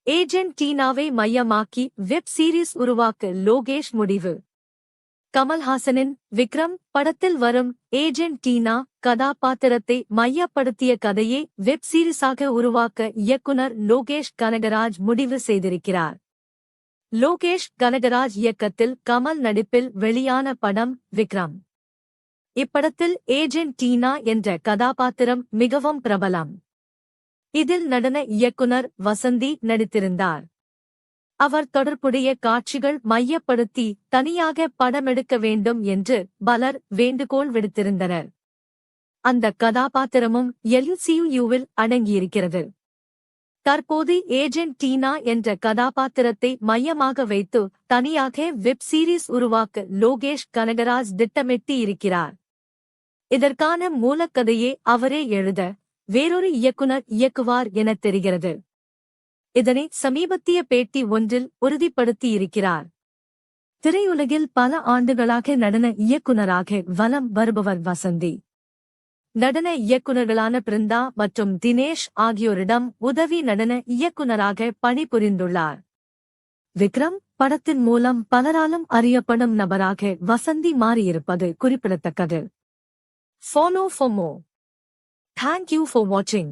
Agent டீனாவை மையமாக்கி web series உருவாக்க லோகேஷ் முடிவு. கமல்ஹாசனின் விக்ரம் படத்தில் வரும் ஏஜென்ட் டீனா கதாபாத்திரத்தை மையப்படுத்திய கதையை வெப் சீரிஸாக உருவாக்க இயக்குனர் லோகேஷ் கனகராஜ் முடிவு செய்திருக்கிறார். லோகேஷ் கனகராஜ் இயக்கத்தில் கமல் நடிப்பில் வெளியான படம் விக்ரம். இப்படத்தில் ஏஜென்ட் டீனா என்ற கதாபாத்திரம் மிகவும் பிரபலம். இதில் நடன இயக்குனர் வசந்தி நடித்திருந்தார். அவர் தொடர்புடைய காட்சிகள் மையப்படுத்தி தனியாக படமெடுக்க வேண்டும் என்று பலர் வேண்டுகோள் விடுத்திருந்தனர். அந்த கதாபாத்திரமும் LCUவில் அடங்கியிருக்கிறது. தற்போது ஏஜென்ட் டீனா என்ற கதாபாத்திரத்தை மையமாக வைத்து தனியாக வெப் சீரிஸ் உருவாக்க லோகேஷ் கனகராஜ் திட்டமிட்டு இருக்கிறார். இதற்கான மூலக்கதையை அவரே எழுத வேறொரு இயக்குனர் இயக்குவார் என தெரிகிறது. இதனை சமீபத்திய பேட்டி ஒன்றில் உறுதிப்படுத்தியிருக்கிறார். திரையுலகில் பல ஆண்டுகளாக நடன இயக்குனராக வலம் வருபவர் வசந்தி. நடன இயக்குனர்களான பிருந்தா மற்றும் தினேஷ் ஆகியோரிடம் உதவி நடன இயக்குனராக பணிபுரிந்துள்ளார். விக்ரம் படத்தின் மூலம் பலராலும் அறியப்படும் நபராக வசந்தி மாறியிருப்பது குறிப்பிடத்தக்கது. Follow for more. Thank you for watching.